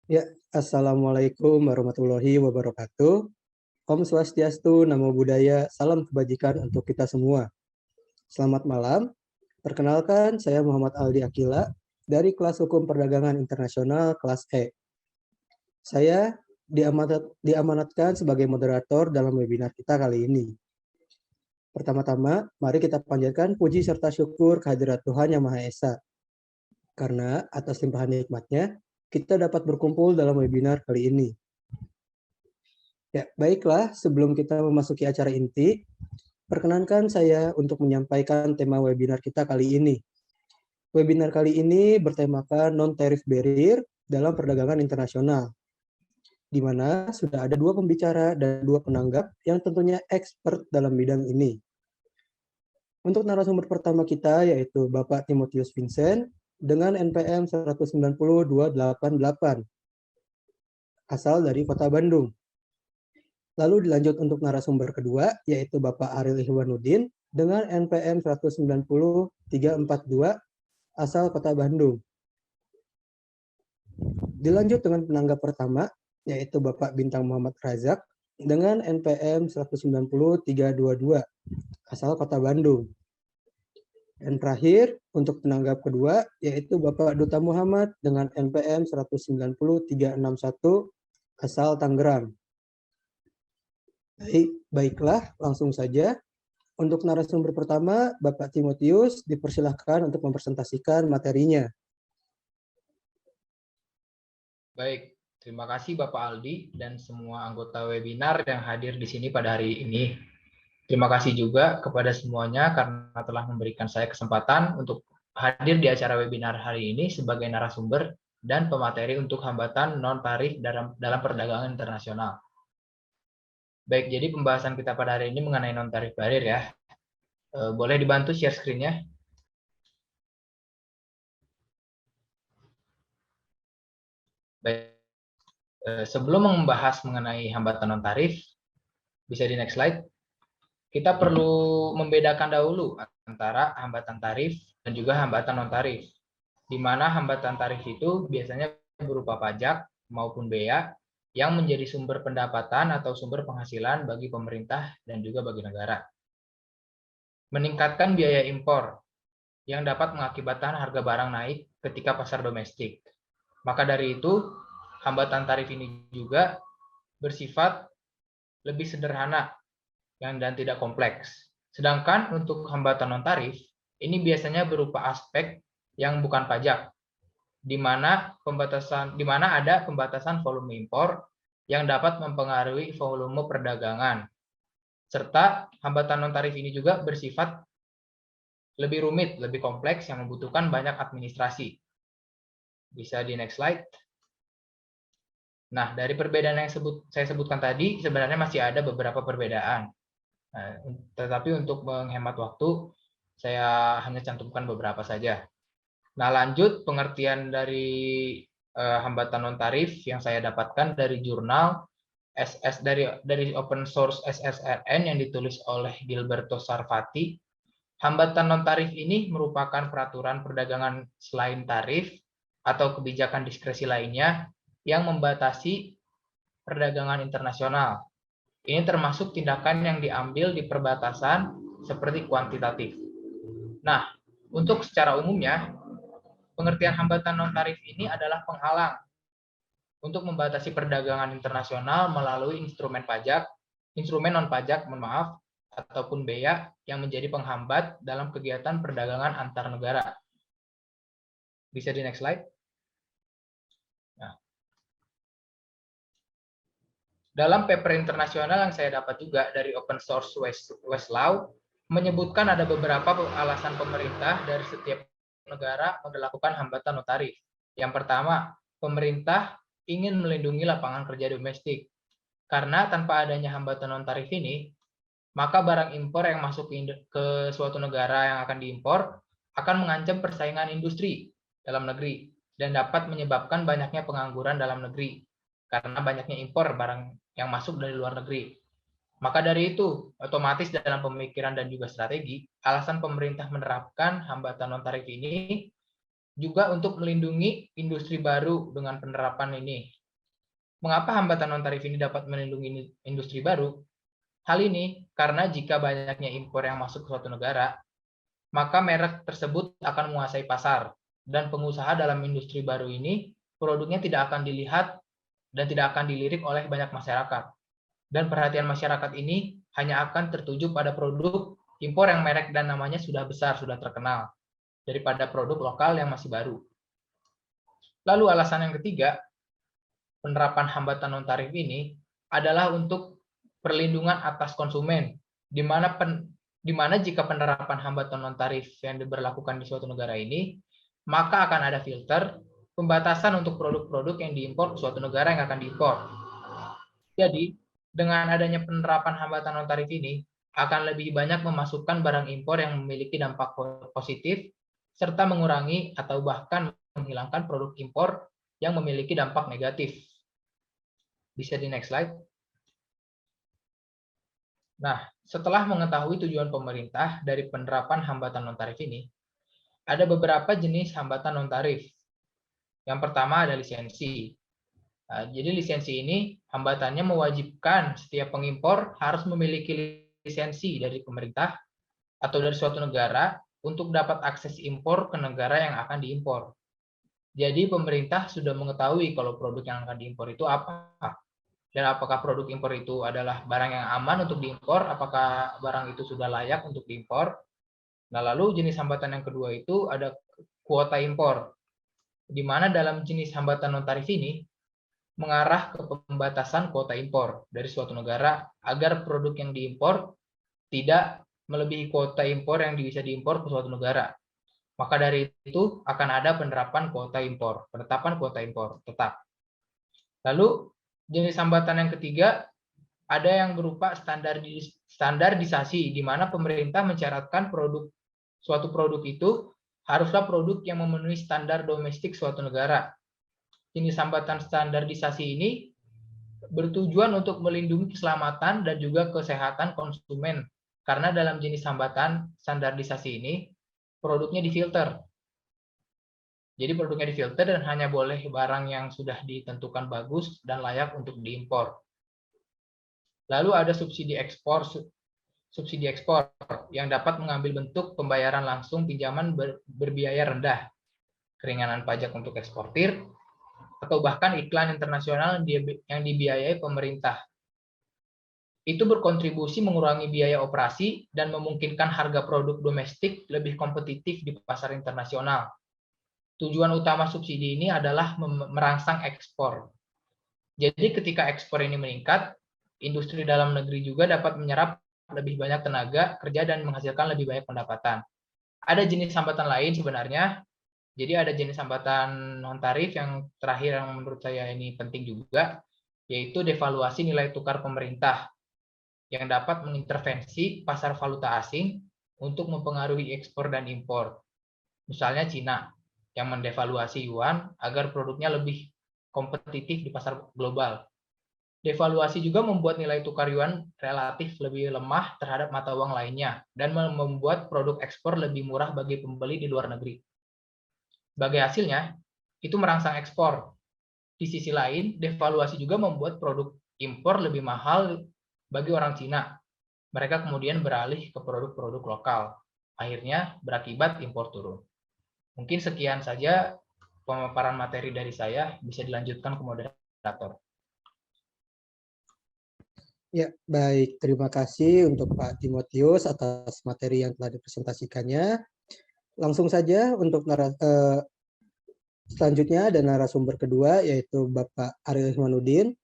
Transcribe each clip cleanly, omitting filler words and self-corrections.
Ya, Assalamualaikum warahmatullahi wabarakatuh. Om Swastiastu, Namo Buddhaya, salam kebajikan untuk kita semua. Selamat malam. Perkenalkan, saya Muhammad Aldi Akila dari kelas Hukum Perdagangan Internasional kelas E. Saya diamanatkan sebagai moderator dalam webinar kita kali ini. Pertama-tama, mari kita panjatkan puji serta syukur kehadirat Tuhan Yang Maha Esa. Karena atas limpahan nikmatnya, kita dapat berkumpul dalam webinar kali ini. Ya, baiklah, sebelum kita memasuki acara inti, perkenankan saya untuk menyampaikan tema webinar kita kali ini. Webinar kali ini bertemakan non-tariff barrier dalam perdagangan internasional, di mana sudah ada 2 pembicara dan 2 penanggap yang tentunya expert dalam bidang ini. Untuk narasumber pertama kita yaitu Bapak Timotius Vincent dengan NPM 190288, asal dari Kota Bandung. Lalu dilanjut untuk narasumber kedua, yaitu Bapak Ariel Ihwanuddin dengan NPM 190342, asal Kota Bandung. Dilanjut dengan penanggap pertama, yaitu Bapak Bintang Muhammad Razak dengan NPM 190322, asal Kota Bandung. Dan terakhir, untuk penanggap kedua, yaitu Bapak Duta Muhammad dengan NPM 190361, asal Tangerang. Baiklah, langsung saja. Untuk narasumber pertama, Bapak Timotius, dipersilahkan untuk mempresentasikan materinya. Baik, terima kasih Bapak Aldi dan semua anggota webinar yang hadir di sini pada hari ini. Terima kasih juga kepada semuanya karena telah memberikan saya kesempatan untuk hadir di acara webinar hari ini sebagai narasumber dan pemateri untuk hambatan non-tarif dalam perdagangan internasional. Baik, jadi pembahasan kita pada hari ini mengenai non-tarif barrier ya. Boleh dibantu share screen-nya? Baik, sebelum membahas mengenai hambatan non-tarif, bisa di next slide. Kita perlu membedakan dahulu antara hambatan tarif dan juga hambatan non-tarif. Di mana hambatan tarif itu biasanya berupa pajak maupun bea yang menjadi sumber pendapatan atau sumber penghasilan bagi pemerintah dan juga bagi negara. Meningkatkan biaya impor yang dapat mengakibatkan harga barang naik ketika pasar domestik. Maka dari itu, hambatan tarif ini juga bersifat lebih sederhana dan tidak kompleks. Sedangkan untuk hambatan non-tarif, ini biasanya berupa aspek yang bukan pajak, di mana ada pembatasan volume impor yang dapat mempengaruhi volume perdagangan. Serta hambatan non-tarif ini juga bersifat lebih rumit, lebih kompleks yang membutuhkan banyak administrasi. Bisa di next slide. Nah, dari perbedaan yang saya sebutkan tadi, sebenarnya masih ada beberapa perbedaan. Nah, tetapi untuk menghemat waktu, saya hanya cantumkan beberapa saja. Nah, lanjut pengertian dari hambatan non-tarif yang saya dapatkan dari jurnal dari open source SSRN yang ditulis oleh Gilberto Sarfati. Hambatan non-tarif ini merupakan peraturan perdagangan selain tarif atau kebijakan diskresi lainnya yang membatasi perdagangan internasional. Ini termasuk tindakan yang diambil di perbatasan seperti kuantitatif. Nah, untuk secara umumnya, pengertian hambatan non-tarif ini adalah penghalang untuk membatasi perdagangan internasional melalui instrumen non-pajak, ataupun bea yang menjadi penghambat dalam kegiatan perdagangan antar negara. Bisa di next slide. Nah, dalam paper internasional yang saya dapat juga dari open source Westlaw, menyebutkan ada beberapa alasan pemerintah dari setiap negara melakukan hambatan non-tarif. Yang pertama, pemerintah ingin melindungi lapangan kerja domestik. Karena tanpa adanya hambatan non-tarif ini, maka barang impor yang masuk ke suatu negara yang akan diimpor akan mengancam persaingan industri dalam negeri dan dapat menyebabkan banyaknya pengangguran dalam negeri karena banyaknya impor barang yang masuk dari luar negeri. Maka dari itu, otomatis dalam pemikiran dan juga strategi, alasan pemerintah menerapkan hambatan non-tarif ini juga untuk melindungi industri baru dengan penerapan ini. Mengapa hambatan non-tarif ini dapat melindungi industri baru? Hal ini karena jika banyaknya impor yang masuk ke suatu negara, maka merek tersebut akan menguasai pasar, dan pengusaha dalam industri baru ini produknya tidak akan dilihat dan tidak akan dilirik oleh banyak masyarakat. Dan perhatian masyarakat ini hanya akan tertuju pada produk impor yang merek dan namanya sudah besar, sudah terkenal, daripada produk lokal yang masih baru. Lalu alasan yang ketiga, penerapan hambatan non-tarif ini adalah untuk perlindungan atas konsumen, di mana jika penerapan hambatan non-tarif yang diberlakukan di suatu negara ini, maka akan ada filter pembatasan untuk produk-produk yang diimpor ke suatu negara yang akan diimpor. Jadi, dengan adanya penerapan hambatan non-tarif ini, akan lebih banyak memasukkan barang impor yang memiliki dampak positif, serta mengurangi atau bahkan menghilangkan produk impor yang memiliki dampak negatif. Bisa di next slide. Nah, setelah mengetahui tujuan pemerintah dari penerapan hambatan non-tarif ini, ada beberapa jenis hambatan non-tarif. Yang pertama ada lisensi. Nah, jadi lisensi ini hambatannya mewajibkan setiap pengimpor harus memiliki lisensi dari pemerintah atau dari suatu negara untuk dapat akses impor ke negara yang akan diimpor. Jadi pemerintah sudah mengetahui kalau produk yang akan diimpor itu apa, dan apakah produk impor itu adalah barang yang aman untuk diimpor, apakah barang itu sudah layak untuk diimpor. Nah, lalu jenis hambatan yang kedua itu ada kuota impor, di mana dalam jenis hambatan non-tarif ini mengarah ke pembatasan kuota impor dari suatu negara agar produk yang diimpor tidak melebihi kuota impor yang bisa diimpor ke suatu negara. Maka dari itu akan ada penerapan kuota impor, penetapan kuota impor tetap. Lalu jenis hambatan yang ketiga ada yang berupa standarisasi, di mana pemerintah mencatatkan suatu produk itu haruslah produk yang memenuhi standar domestik suatu negara. Jenis hambatan standarisasi ini bertujuan untuk melindungi keselamatan dan juga kesehatan konsumen, karena dalam jenis hambatan standarisasi ini produknya difilter. Jadi produknya difilter dan hanya boleh barang yang sudah ditentukan bagus dan layak untuk diimpor. Lalu ada subsidi ekspor yang dapat mengambil bentuk pembayaran langsung pinjaman berbiaya rendah, keringanan pajak untuk eksportir, atau bahkan iklan internasional yang dibiayai pemerintah. Itu berkontribusi mengurangi biaya operasi dan memungkinkan harga produk domestik lebih kompetitif di pasar internasional. Tujuan utama subsidi ini adalah merangsang ekspor. Jadi ketika ekspor ini meningkat, industri dalam negeri juga dapat menyerap lebih banyak tenaga kerja dan menghasilkan lebih banyak pendapatan. Ada jenis hambatan lain sebenarnya. Jadi ada jenis hambatan non-tarif yang terakhir yang menurut saya ini penting juga, yaitu devaluasi nilai tukar pemerintah yang dapat mengintervensi pasar valuta asing untuk mempengaruhi ekspor dan impor. Misalnya Cina yang mendevaluasi yuan agar produknya lebih kompetitif di pasar global. Devaluasi juga membuat nilai tukar yuan relatif lebih lemah terhadap mata uang lainnya dan membuat produk ekspor lebih murah bagi pembeli di luar negeri. Sebagai hasilnya, itu merangsang ekspor. Di sisi lain, devaluasi juga membuat produk impor lebih mahal bagi orang Cina. Mereka kemudian beralih ke produk-produk lokal. Akhirnya berakibat impor turun. Mungkin sekian saja pemaparan materi dari saya, bisa dilanjutkan ke moderator. Ya, baik. Terima kasih untuk Pak Timotius atas materi yang telah dipresentasikannya. Langsung saja untuk selanjutnya ada narasumber kedua, yaitu Bapak Ariel Ihwanuddin.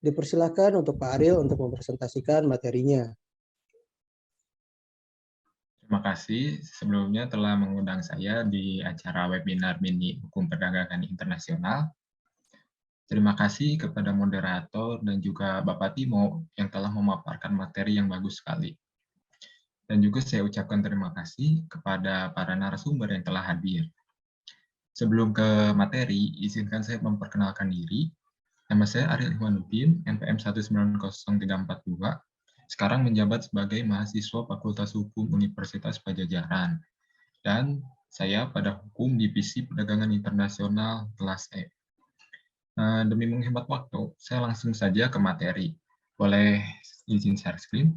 Dipersilakan untuk Pak Ariel untuk mempresentasikan materinya. Terima kasih sebelumnya telah mengundang saya di acara webinar mini Hukum Perdagangan Internasional. Terima kasih kepada moderator dan juga Bapak Timo yang telah memaparkan materi yang bagus sekali. Dan juga saya ucapkan terima kasih kepada para narasumber yang telah hadir. Sebelum ke materi, izinkan saya memperkenalkan diri. Nama saya Ariel Ihwanuddin, NPM 1900342. Sekarang menjabat sebagai mahasiswa Fakultas Hukum Universitas Padjadjaran. Dan saya pada Hukum Divisi Perdagangan Internasional kelas E. Demi menghemat waktu, saya langsung saja ke materi. Boleh izin share screen?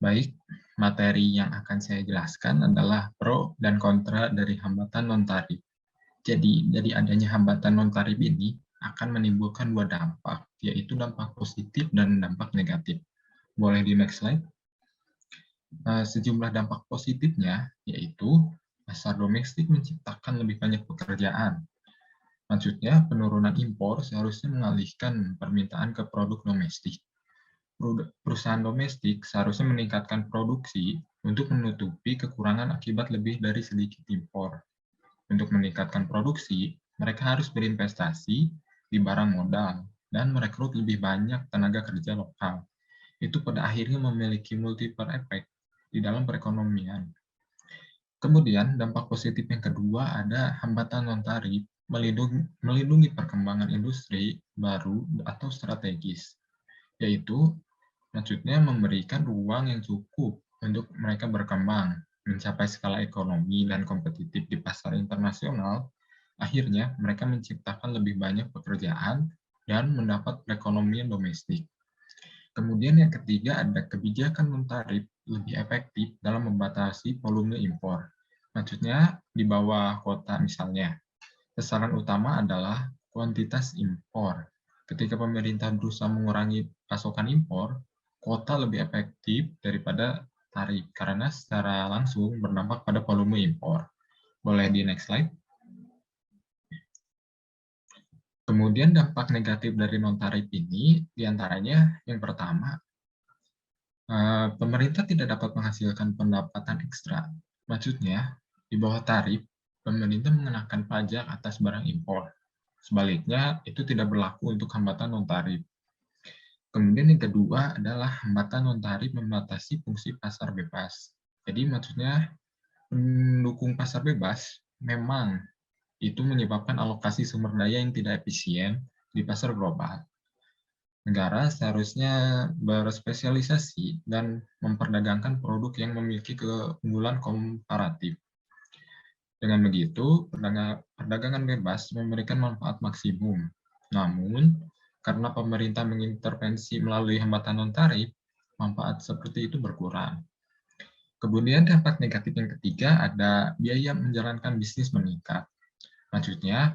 Baik, materi yang akan saya jelaskan adalah pro dan kontra dari hambatan non-tarif. Jadi, dari adanya hambatan non-tarif ini akan menimbulkan dua dampak, yaitu dampak positif dan dampak negatif. Boleh di next slide? Sejumlah dampak positifnya, yaitu pasar domestik menciptakan lebih banyak pekerjaan. Maksudnya, penurunan impor seharusnya mengalihkan permintaan ke produk domestik. Perusahaan domestik seharusnya meningkatkan produksi untuk menutupi kekurangan akibat lebih dari sedikit impor. Untuk meningkatkan produksi, mereka harus berinvestasi di barang modal dan merekrut lebih banyak tenaga kerja lokal. Itu pada akhirnya memiliki multiple effect di dalam perekonomian. Kemudian, dampak positif yang kedua ada hambatan non-tarif melindungi perkembangan industri baru atau strategis, yaitu maksudnya memberikan ruang yang cukup untuk mereka berkembang, mencapai skala ekonomi dan kompetitif di pasar internasional. Akhirnya, mereka menciptakan lebih banyak pekerjaan dan mendapat perekonomian domestik. Kemudian yang ketiga ada kebijakan non-tarif lebih efektif dalam membatasi volume impor. Maksudnya di bawah kuota misalnya. Sasaran utama adalah kuantitas impor. Ketika pemerintah berusaha mengurangi pasokan impor, kuota lebih efektif daripada tarif karena secara langsung berdampak pada volume impor. Boleh di next slide? Kemudian dampak negatif dari non-tarif ini diantaranya yang pertama, pemerintah tidak dapat menghasilkan pendapatan ekstra. Maksudnya, di bawah tarif, pemerintah mengenakan pajak atas barang impor. Sebaliknya, itu tidak berlaku untuk hambatan non-tarif. Kemudian yang kedua adalah hambatan non-tarif membatasi fungsi pasar bebas. Jadi maksudnya mendukung pasar bebas memang itu menyebabkan alokasi sumber daya yang tidak efisien di pasar global. Negara seharusnya berspesialisasi dan memperdagangkan produk yang memiliki keunggulan komparatif. Dengan begitu, perdagangan bebas memberikan manfaat maksimum. Namun, karena pemerintah mengintervensi melalui hambatan non-tarif, manfaat seperti itu berkurang. Kemudian dampak negatif yang ketiga ada biaya menjalankan bisnis meningkat. Maksudnya,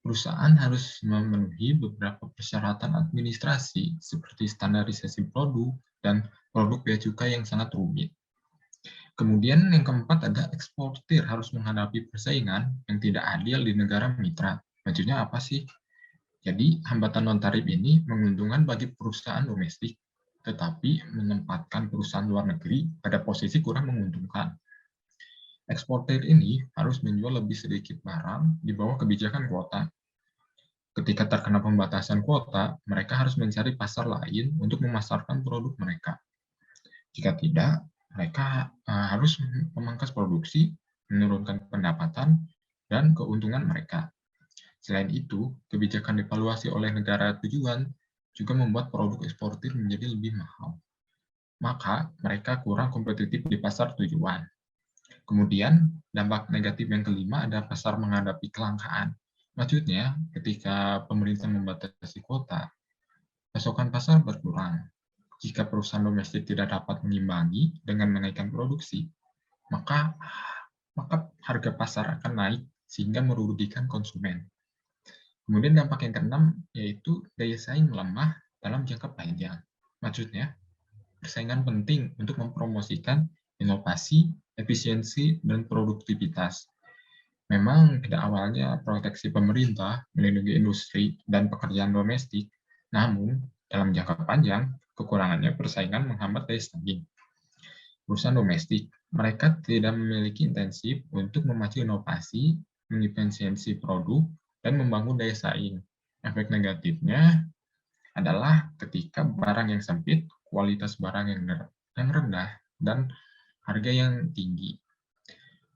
perusahaan harus memenuhi beberapa persyaratan administrasi seperti standarisasi produk dan produk bea cukai yang sangat rumit. Kemudian yang keempat ada eksportir harus menghadapi persaingan yang tidak adil di negara mitra. Maksudnya apa sih? Jadi hambatan non-tarif ini menguntungkan bagi perusahaan domestik, tetapi menempatkan perusahaan luar negeri pada posisi kurang menguntungkan. Eksportir ini harus menjual lebih sedikit barang di bawah kebijakan kuota. Ketika terkena pembatasan kuota, mereka harus mencari pasar lain untuk memasarkan produk mereka. Jika tidak, mereka harus memangkas produksi, menurunkan pendapatan, dan keuntungan mereka. Selain itu, kebijakan devaluasi oleh negara tujuan juga membuat produk eksportir menjadi lebih mahal. Maka, mereka kurang kompetitif di pasar tujuan. Kemudian, dampak negatif yang kelima ada pasar menghadapi kelangkaan. Maksudnya, ketika pemerintah membatasi kuota, pasokan pasar berkurang. Jika perusahaan domestik tidak dapat mengimbangi dengan menaikkan produksi, maka harga pasar akan naik sehingga merugikan konsumen. Kemudian dampak yang keenam yaitu daya saing melemah dalam jangka panjang. Maksudnya, persaingan penting untuk mempromosikan inovasi, efisiensi, dan produktivitas. Memang pada awalnya proteksi pemerintah melindungi industri dan pekerjaan domestik, namun dalam jangka panjang, kekurangannya persaingan menghambat daya saing. Perusahaan domestik, mereka tidak memiliki intensif untuk memacu inovasi, mengefisiensi produk, dan membangun daya saing. Efek negatifnya adalah ketika barang yang sempit, kualitas barang yang rendah, dan harga yang tinggi.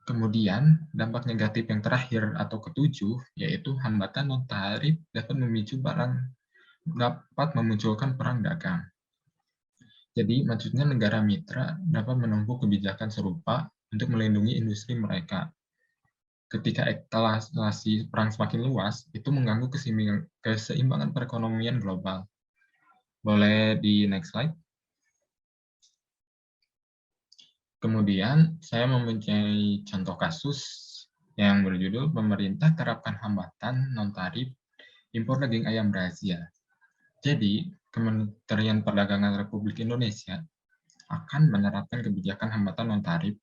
Kemudian, dampak negatif yang terakhir atau ketujuh, yaitu hambatan non-tarif dapat memunculkan perang dagang. Jadi, maksudnya negara mitra dapat menempuh kebijakan serupa untuk melindungi industri mereka. Ketika eskalasi perang semakin luas, itu mengganggu keseimbangan perekonomian global. Boleh di next slide? Kemudian, saya mempunyai contoh kasus yang berjudul Pemerintah Terapkan Hambatan Non-Tarif Impor Daging Ayam Brazil. Jadi, Kementerian Perdagangan Republik Indonesia akan menerapkan kebijakan hambatan non-tarif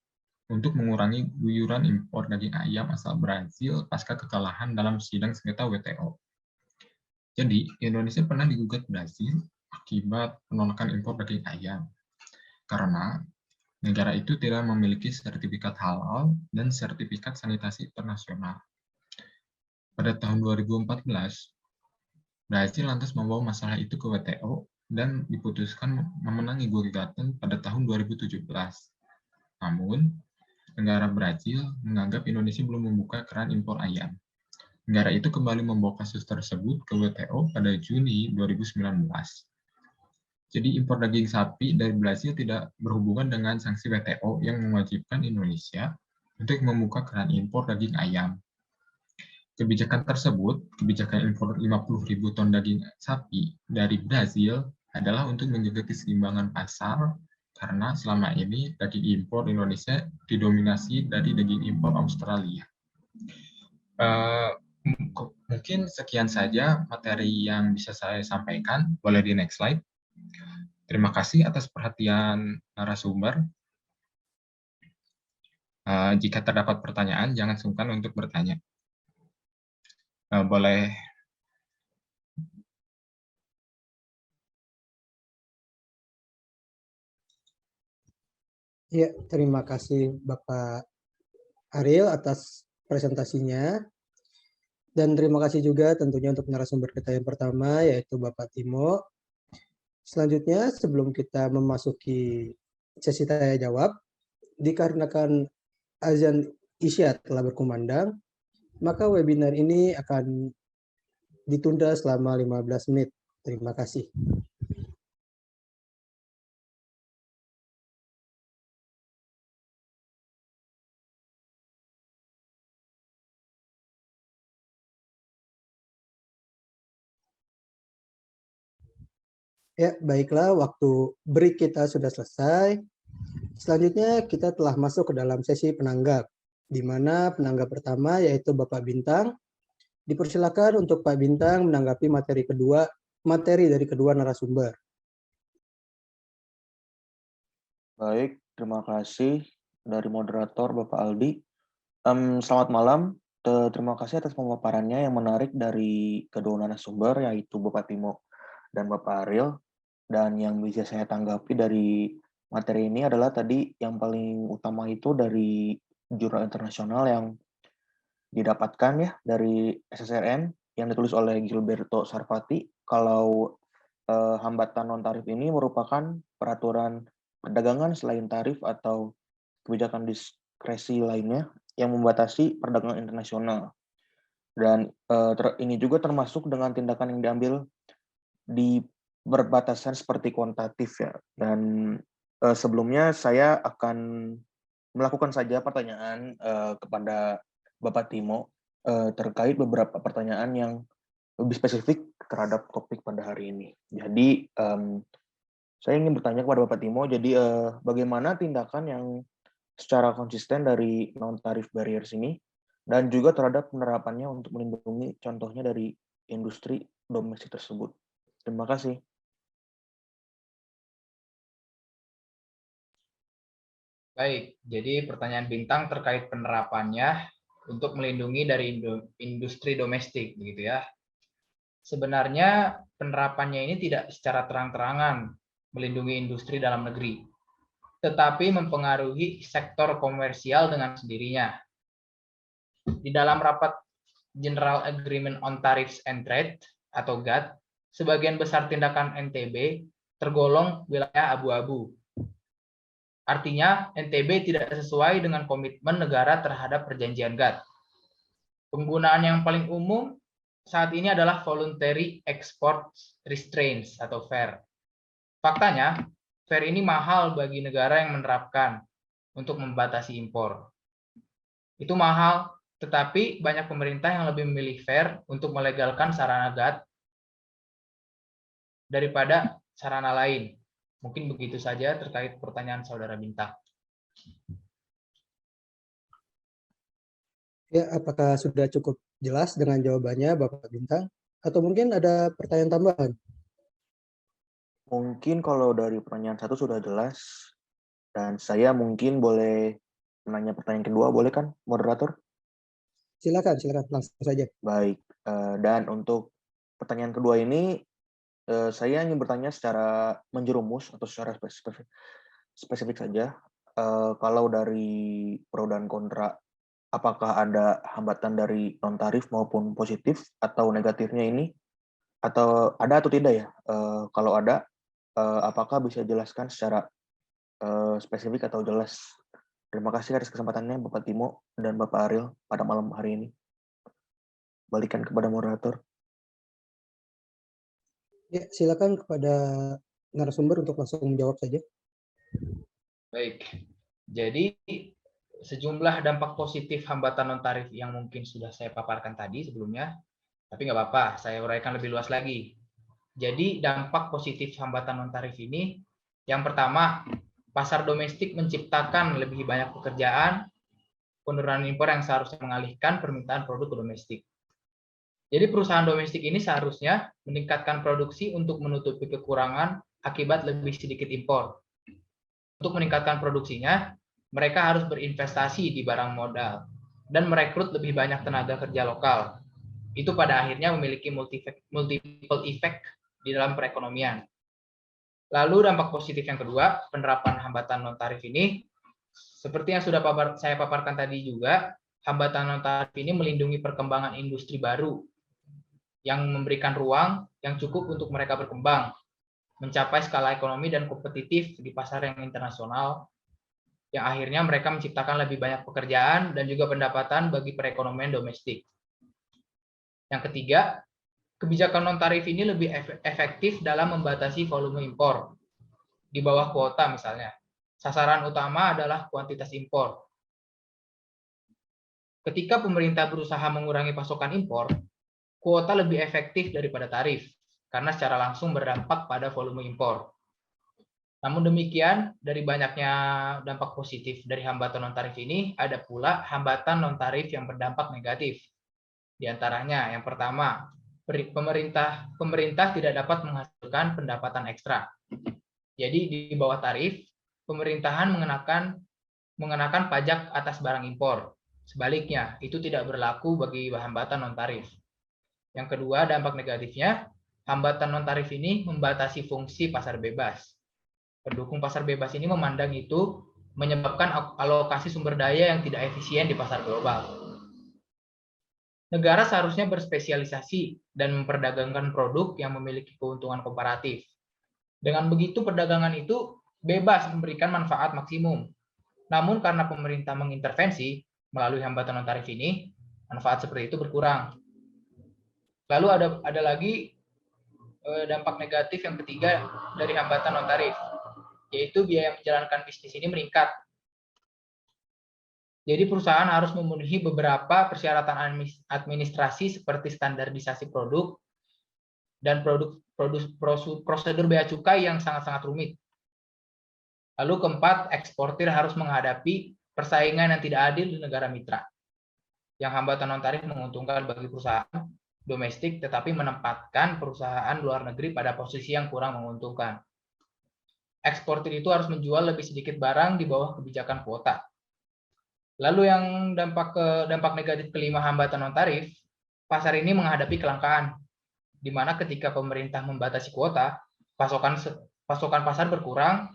untuk mengurangi guyuran impor daging ayam asal Brazil pasca kekalahan dalam sidang sengketa WTO. Jadi, Indonesia pernah digugat Brazil akibat penolakan impor daging ayam karena negara itu tidak memiliki sertifikat halal dan sertifikat sanitasi internasional. Pada tahun 2014, Brazil lantas membawa masalah itu ke WTO dan diputuskan memenangi gugatan pada tahun 2017. Namun, negara Brazil menganggap Indonesia belum membuka keran impor ayam. Negara itu kembali membawa kasus tersebut ke WTO pada Juni 2019. Jadi impor daging sapi dari Brazil tidak berhubungan dengan sanksi WTO yang mewajibkan Indonesia untuk membuka keran impor daging ayam. Kebijakan tersebut, kebijakan impor 50.000 ton daging sapi dari Brazil adalah untuk menjaga keseimbangan pasar karena selama ini daging impor Indonesia didominasi dari daging impor Australia. Mungkin sekian saja materi yang bisa saya sampaikan. Boleh di next slide. Terima kasih atas perhatian narasumber. Jika terdapat pertanyaan, jangan sungkan untuk bertanya. Boleh. Ya, terima kasih Bapak Ariel atas presentasinya. Dan terima kasih juga tentunya untuk narasumber kita yang pertama, yaitu Bapak Timo. Selanjutnya, sebelum kita memasuki sesi tanya jawab, dikarenakan azan Isya telah berkumandang, maka webinar ini akan ditunda selama 15 menit. Terima kasih. Ya, baiklah, waktu break kita sudah selesai. Selanjutnya kita telah masuk ke dalam sesi penanggap, di mana penanggap pertama yaitu Bapak Bintang. Dipersilakan untuk Pak Bintang menanggapi materi dari kedua narasumber. Baik, terima kasih dari moderator Bapak Aldi. Selamat malam. Terima kasih atas pemaparannya yang menarik dari kedua narasumber, yaitu Bapak Timo dan Bapak Ariel. Dan yang bisa saya tanggapi dari materi ini adalah tadi yang paling utama itu dari jurnal internasional yang didapatkan ya dari SSRN yang ditulis oleh Gilberto Sarfati, kalau hambatan non-tarif ini merupakan peraturan perdagangan selain tarif atau kebijakan diskresi lainnya yang membatasi perdagangan internasional. Dan ini juga termasuk dengan tindakan yang diambil di berbatasan seperti kuantitatif ya. Dan sebelumnya saya akan melakukan saja pertanyaan kepada Bapak Timo terkait beberapa pertanyaan yang lebih spesifik terhadap topik pada hari ini. Jadi saya ingin bertanya kepada Bapak Timo, jadi bagaimana tindakan yang secara konsisten dari non-tarif barriers ini dan juga terhadap penerapannya untuk melindungi contohnya dari industri domestik tersebut. Terima kasih. Baik, jadi pertanyaan Bintang terkait penerapannya untuk melindungi dari industri domestik, begitu ya. Sebenarnya penerapannya ini tidak secara terang-terangan melindungi industri dalam negeri, tetapi mempengaruhi sektor komersial dengan sendirinya. Di dalam rapat General Agreement on Tariffs and Trade atau GATT, sebagian besar tindakan NTB tergolong wilayah abu-abu. Artinya, NTB tidak sesuai dengan komitmen negara terhadap perjanjian GATT. Penggunaan yang paling umum saat ini adalah Voluntary Export Restraints atau VAR. Faktanya, VAR ini mahal bagi negara yang menerapkan, untuk membatasi impor. Itu mahal, tetapi banyak pemerintah yang lebih memilih fair untuk melegalkan sarana GAT daripada sarana lain. Mungkin begitu saja terkait pertanyaan Saudara Bintang. Ya, apakah sudah cukup jelas dengan jawabannya Bapak Bintang? Atau mungkin ada pertanyaan tambahan? Mungkin kalau dari pertanyaan satu sudah jelas, dan saya mungkin boleh menanya pertanyaan kedua, boleh kan, moderator? Silakan, langsung saja. Baik, dan untuk pertanyaan kedua ini, saya ingin bertanya secara menjerumus atau secara spesifik saja. Kalau dari pro dan kontra, apakah ada hambatan dari non-tarif maupun positif atau negatifnya ini? Atau ada atau tidak ya? Kalau ada, apakah bisa dijelaskan secara spesifik atau jelas? Terima kasih atas kesempatannya Bapak Timo dan Bapak Ariel pada malam hari ini. Balikan kepada moderator. Ya, silakan kepada narasumber untuk langsung menjawab saja. Baik, jadi sejumlah dampak positif hambatan non-tarif yang mungkin sudah saya paparkan tadi sebelumnya, tapi nggak apa-apa, saya uraikan lebih luas lagi. Jadi dampak positif hambatan non-tarif ini, yang pertama, pasar domestik menciptakan lebih banyak pekerjaan, penurunan impor yang seharusnya mengalihkan permintaan produk ke domestik. Jadi perusahaan domestik ini seharusnya meningkatkan produksi untuk menutupi kekurangan akibat lebih sedikit impor. Untuk meningkatkan produksinya, mereka harus berinvestasi di barang modal dan merekrut lebih banyak tenaga kerja lokal. Itu pada akhirnya memiliki multiple effect di dalam perekonomian. Lalu dampak positif yang kedua, penerapan hambatan non-tarif ini, seperti yang sudah saya paparkan tadi juga, hambatan non-tarif ini melindungi perkembangan industri baru yang memberikan ruang yang cukup untuk mereka berkembang, mencapai skala ekonomi dan kompetitif di pasar yang internasional, yang akhirnya mereka menciptakan lebih banyak pekerjaan dan juga pendapatan bagi perekonomian domestik. Yang ketiga, kebijakan non-tarif ini lebih efektif dalam membatasi volume impor. Di bawah kuota misalnya, sasaran utama adalah kuantitas impor. Ketika pemerintah berusaha mengurangi pasokan impor, kuota lebih efektif daripada tarif, karena secara langsung berdampak pada volume impor. Namun demikian, dari banyaknya dampak positif dari hambatan non-tarif ini, ada pula hambatan non-tarif yang berdampak negatif. Di antaranya, yang pertama, pemerintah tidak dapat menghasilkan pendapatan ekstra. Jadi di bawah tarif, pemerintahan mengenakan pajak atas barang impor. Sebaliknya, itu tidak berlaku bagi hambatan non-tarif. Yang kedua, dampak negatifnya, hambatan non-tarif ini membatasi fungsi pasar bebas. Pendukung pasar bebas ini memandang itu menyebabkan alokasi sumber daya yang tidak efisien di pasar global. Negara seharusnya berspesialisasi dan memperdagangkan produk yang memiliki keuntungan komparatif. Dengan begitu, perdagangan itu bebas memberikan manfaat maksimum. Namun karena pemerintah mengintervensi melalui hambatan non-tarif ini, manfaat seperti itu berkurang. Lalu ada lagi dampak negatif yang ketiga dari hambatan non-tarif, yaitu biaya menjalankan bisnis ini meningkat. Jadi perusahaan harus memenuhi beberapa persyaratan administrasi seperti standarisasi produk dan prosedur bea cukai yang sangat-sangat rumit. Lalu keempat, eksportir harus menghadapi persaingan yang tidak adil di negara mitra. Yang hambatan non-tarif menguntungkan bagi perusahaan domestik, tetapi menempatkan perusahaan luar negeri pada posisi yang kurang menguntungkan. Eksportir itu harus menjual lebih sedikit barang di bawah kebijakan kuota. Lalu yang dampak negatif kelima hambatan non-tarif, pasar ini menghadapi kelangkaan, di mana ketika pemerintah membatasi kuota, pasokan pasar berkurang,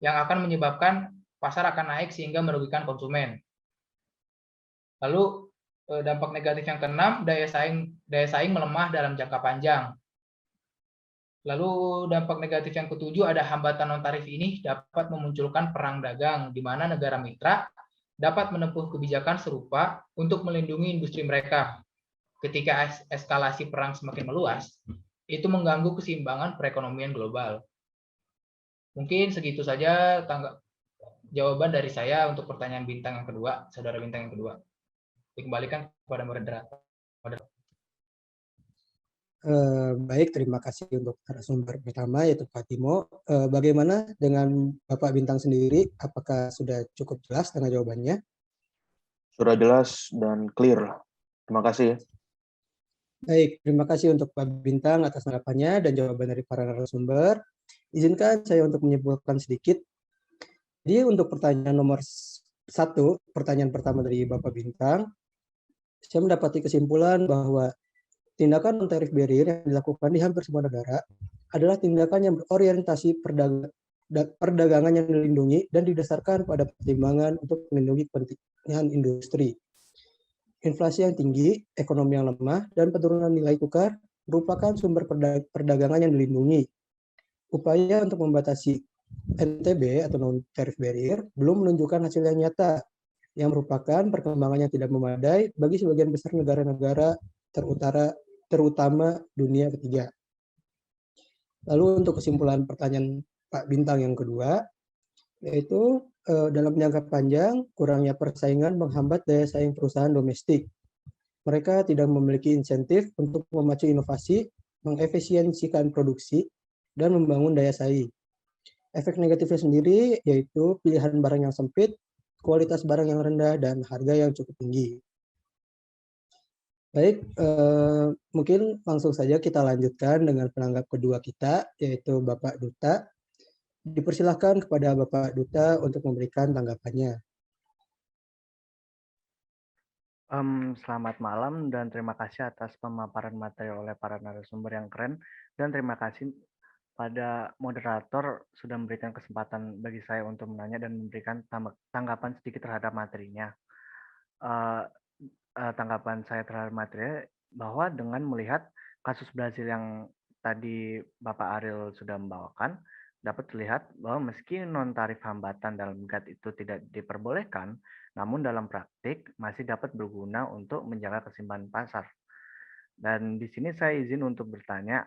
yang akan menyebabkan pasar akan naik sehingga merugikan konsumen. Lalu dampak negatif yang keenam, daya saing melemah dalam jangka panjang. Lalu dampak negatif yang ketujuh, ada hambatan non-tarif ini dapat memunculkan perang dagang, di mana negara mitra dapat menempuh kebijakan serupa untuk melindungi industri mereka. Ketika eskalasi perang semakin meluas, itu mengganggu keseimbangan perekonomian global. Mungkin segitu saja jawaban dari saya untuk pertanyaan bintang yang kedua, saudara bintang yang kedua. Dikembalikan kepada moderator. Baik, terima kasih untuk narasumber pertama yaitu Pak Timo. Bagaimana dengan Bapak Bintang sendiri? Apakah sudah cukup jelas dengan jawabannya? Sudah jelas dan clear. Terima kasih. Baik, terima kasih untuk Pak Bintang atas tanggapannya dan jawaban dari para narasumber. Izinkan saya untuk menyimpulkan sedikit. Jadi untuk pertanyaan nomor 1, pertanyaan pertama dari Bapak Bintang, saya mendapati kesimpulan bahwa tindakan non-tarif barrier yang dilakukan di hampir semua negara adalah tindakan yang berorientasi perdagangan yang dilindungi dan didasarkan pada pertimbangan untuk melindungi kepentingan industri. Inflasi yang tinggi, ekonomi yang lemah, dan penurunan nilai tukar merupakan sumber perdagangan yang dilindungi. Upaya untuk membatasi NTB atau non-tariff barrier belum menunjukkan hasil yang nyata, yang merupakan perkembangan yang tidak memadai bagi sebagian besar negara-negara terutama dunia ketiga. Lalu untuk kesimpulan pertanyaan Pak Bintang yang kedua, yaitu dalam jangka panjang, kurangnya persaingan menghambat daya saing perusahaan domestik. Mereka tidak memiliki insentif untuk memacu inovasi, mengefisiensikan produksi, dan membangun daya saing. Efek negatifnya sendiri yaitu pilihan barang yang sempit, kualitas barang yang rendah, dan harga yang cukup tinggi. Baik, mungkin langsung saja kita lanjutkan dengan penanggap kedua kita, yaitu Bapak Duta. Dipersilahkan kepada Bapak Duta untuk memberikan tanggapannya. Selamat malam dan terima kasih atas pemaparan materi oleh para narasumber yang keren, dan terima kasih pada moderator sudah memberikan kesempatan bagi saya untuk menanya dan memberikan tanggapan sedikit terhadap materinya. Tanggapan saya terhadap materi bahwa dengan melihat kasus Brazil yang tadi Bapak Ariel sudah membawakan, dapat terlihat bahwa meski non-tarif hambatan dalam GATT itu tidak diperbolehkan, namun dalam praktik masih dapat berguna untuk menjaga keseimbangan pasar. Dan di sini saya izin untuk bertanya,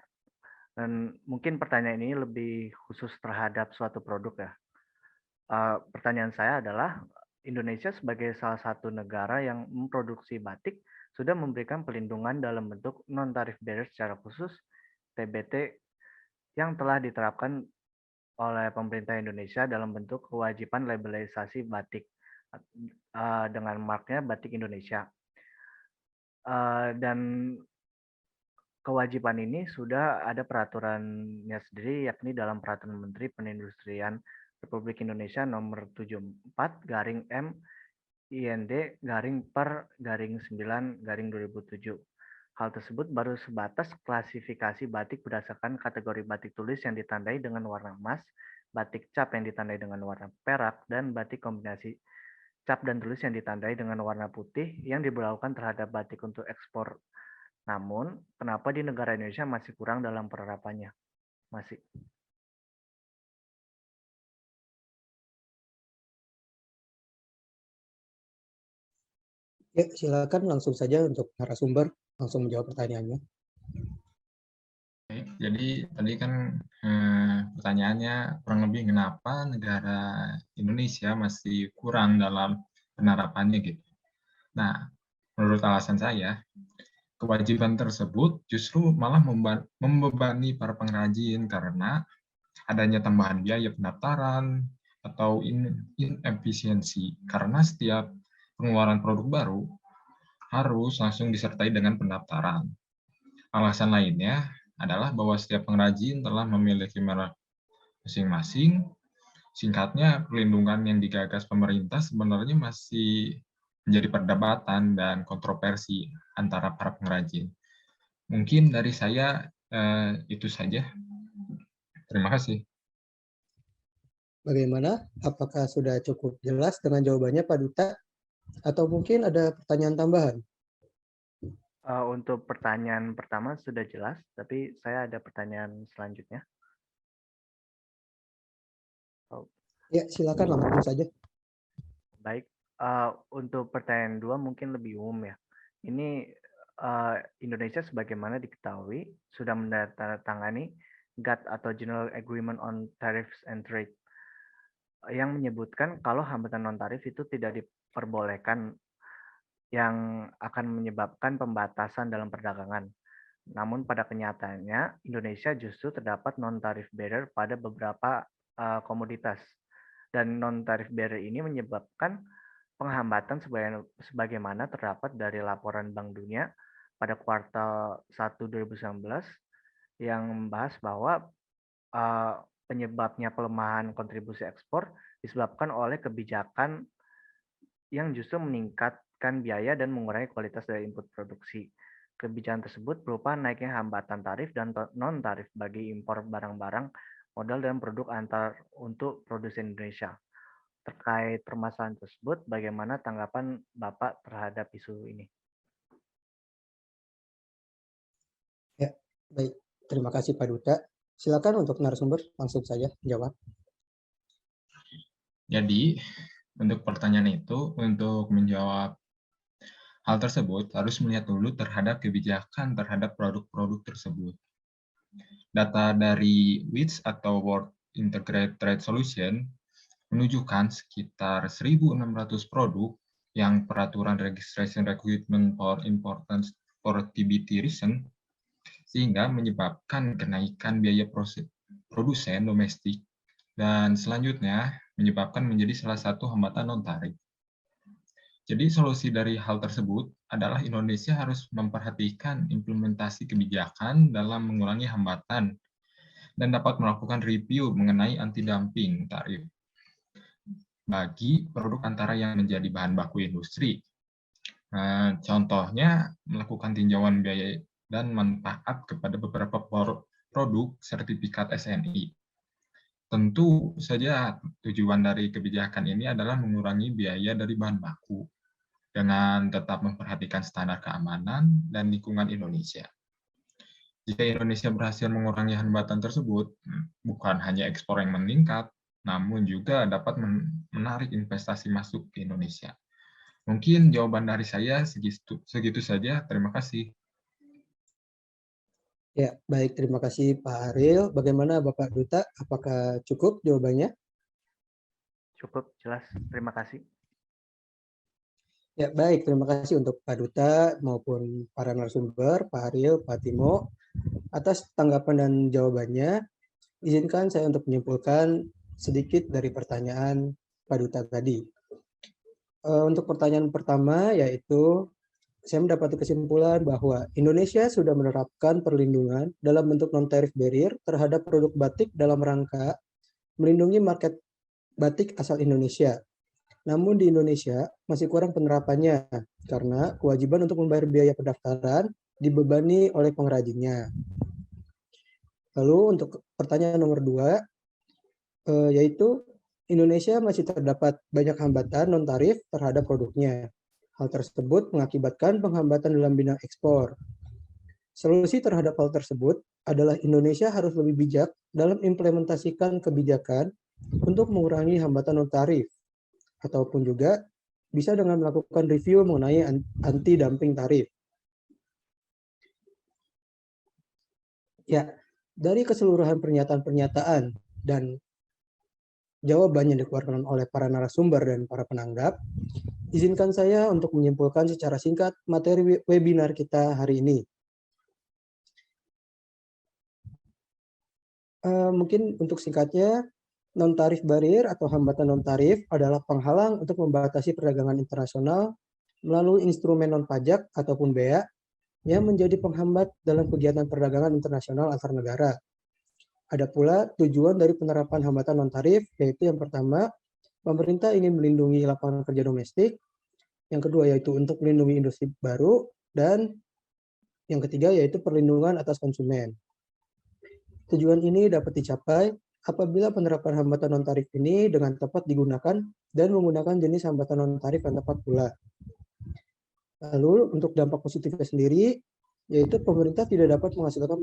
dan mungkin pertanyaan ini lebih khusus terhadap suatu produk ya. Pertanyaan saya adalah, Indonesia sebagai salah satu negara yang memproduksi batik sudah memberikan pelindungan dalam bentuk non-tarif barrier secara khusus TBT yang telah diterapkan oleh pemerintah Indonesia dalam bentuk kewajiban labelisasi batik dengan marknya Batik Indonesia. Dan kewajiban ini sudah ada peraturannya sendiri, yakni dalam Peraturan Menteri Perindustrian Republik Indonesia nomor 74/M IND/per/9/2007. Hal tersebut baru sebatas klasifikasi batik berdasarkan kategori batik tulis yang ditandai dengan warna emas, batik cap yang ditandai dengan warna perak, dan batik kombinasi cap dan tulis yang ditandai dengan warna putih yang diberlakukan terhadap batik untuk ekspor. Namun, kenapa di negara Indonesia masih kurang dalam penerapannya? Masih. Ya, silakan langsung saja untuk narasumber langsung menjawab pertanyaannya. Baik, jadi tadi kan pertanyaannya kurang lebih kenapa negara Indonesia masih kurang dalam penerapannya gitu. Nah, menurut alasan saya, kewajiban tersebut justru malah membebani para pengrajin karena adanya tambahan biaya pendaftaran atau inefisiensi, karena setiap pengeluaran produk baru harus langsung disertai dengan pendaftaran. Alasan lainnya adalah bahwa setiap pengrajin telah memiliki merek masing-masing. Singkatnya, perlindungan yang digagas pemerintah sebenarnya masih menjadi perdebatan dan kontroversi antara para pengrajin. Mungkin dari saya itu saja. Terima kasih. Bagaimana? Apakah sudah cukup jelas dengan jawabannya Pak Duta? Atau mungkin ada pertanyaan tambahan? Untuk pertanyaan pertama sudah jelas, tapi saya ada pertanyaan selanjutnya. Ya, silakan langsung saja. Baik, untuk pertanyaan 2 mungkin lebih umum ya. Ini Indonesia sebagaimana diketahui sudah menandatangani GATT atau General Agreement on Tariffs and Trade. yang menyebutkan kalau hambatan non-tarif itu tidak diperbolehkan yang akan menyebabkan pembatasan dalam perdagangan. Namun pada kenyataannya Indonesia justru terdapat non-tarif barrier pada beberapa komoditas. Dan non-tarif barrier ini menyebabkan penghambatan sebagaimana terdapat dari laporan Bank Dunia pada kuartal 1 2019 yang membahas bahwa penyebabnya pelemahan kontribusi ekspor disebabkan oleh kebijakan yang justru meningkatkan biaya dan mengurangi kualitas dari input produksi. Kebijakan tersebut berupa naiknya hambatan tarif dan non-tarif bagi impor barang-barang, modal, dan produk antar untuk produsen Indonesia. Terkait permasalahan tersebut, bagaimana tanggapan Bapak terhadap isu ini? Ya, baik. Terima kasih Pak Duta. Silakan untuk narasumber langsung saja jawab. Jadi, untuk pertanyaan itu, untuk menjawab hal tersebut, harus melihat dulu terhadap kebijakan terhadap produk-produk tersebut. Data dari WITS atau World Integrated Trade Solution menunjukkan sekitar 1.600 produk yang peraturan registration requirement for importance for TBT reason, sehingga menyebabkan kenaikan biaya produsen domestik dan selanjutnya menyebabkan menjadi salah satu hambatan non-tarif. Jadi solusi dari hal tersebut adalah Indonesia harus memperhatikan implementasi kebijakan dalam mengurangi hambatan dan dapat melakukan review mengenai anti-dumping tarif bagi produk antara yang menjadi bahan baku industri. Contohnya melakukan tinjauan biaya dan manfaat kepada beberapa produk sertifikat SNI. Tentu saja tujuan dari kebijakan ini adalah mengurangi biaya dari bahan baku dengan tetap memperhatikan standar keamanan dan lingkungan Indonesia. Jika Indonesia berhasil mengurangi hambatan tersebut, bukan hanya ekspor yang meningkat, namun juga dapat menarik investasi masuk ke Indonesia. Mungkin jawaban dari saya segitu saja. Terima kasih. Ya, baik. Terima kasih Pak Ariel. Bagaimana Bapak Duta? Apakah cukup jawabannya? Cukup jelas. Terima kasih. Ya, baik. Terima kasih untuk Pak Duta maupun para narasumber, Pak Ariel, Pak Timo, atas tanggapan dan jawabannya. Izinkan saya untuk menyimpulkan sedikit dari pertanyaan Pak Duta tadi. Untuk pertanyaan pertama, yaitu saya mendapati kesimpulan bahwa Indonesia sudah menerapkan perlindungan dalam bentuk non-tarif barrier terhadap produk batik dalam rangka melindungi market batik asal Indonesia. Namun di Indonesia masih kurang penerapannya karena kewajiban untuk membayar biaya pendaftaran dibebani oleh pengrajinnya. Lalu untuk pertanyaan nomor 2, yaitu Indonesia masih terdapat banyak hambatan non-tarif terhadap produknya. Hal tersebut mengakibatkan penghambatan dalam bidang ekspor. Solusi terhadap hal tersebut adalah Indonesia harus lebih bijak dalam implementasikan kebijakan untuk mengurangi hambatan non-tarif, ataupun juga bisa dengan melakukan review mengenai anti-dumping tarif. Ya, dari keseluruhan pernyataan-pernyataan dan jawaban yang dikeluarkan oleh para narasumber dan para penanggap, izinkan saya untuk menyimpulkan secara singkat materi webinar kita hari ini. Mungkin untuk singkatnya, non-tarif barrier atau hambatan non-tarif adalah penghalang untuk membatasi perdagangan internasional melalui instrumen non-pajak ataupun bea yang menjadi penghambat dalam kegiatan perdagangan internasional antar negara. Ada pula tujuan dari penerapan hambatan non-tarif, yaitu yang pertama, pemerintah ingin melindungi lapangan kerja domestik, yang kedua yaitu untuk melindungi industri baru, dan yang ketiga yaitu perlindungan atas konsumen. Tujuan ini dapat dicapai apabila penerapan hambatan non-tarif ini dengan tepat digunakan dan menggunakan jenis hambatan non-tarif yang tepat pula. Lalu untuk dampak positifnya sendiri, yaitu pemerintah tidak dapat menghasilkan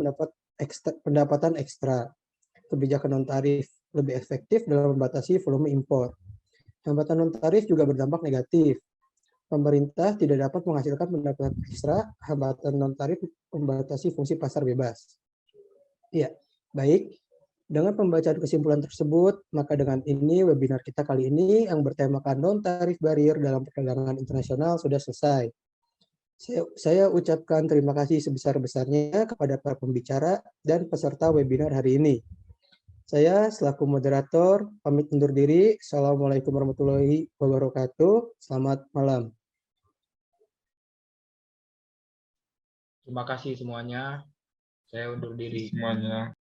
pendapatan ekstra. Kebijakan non-tarif lebih efektif dalam membatasi volume impor. Hambatan non-tarif juga berdampak negatif. Pemerintah tidak dapat menghasilkan pendapatan ekstra, hambatan non-tarif membatasi fungsi pasar bebas. Ya, baik. Dengan pembacaan kesimpulan tersebut, maka dengan ini webinar kita kali ini yang bertemakan non-tarif barrier dalam perdagangan internasional sudah selesai. Saya ucapkan terima kasih sebesar-besarnya kepada para pembicara dan peserta webinar hari ini. Saya selaku moderator pamit undur diri. Assalamualaikum warahmatullahi wabarakatuh. Selamat malam. Terima kasih semuanya. Saya undur diri. Semuanya.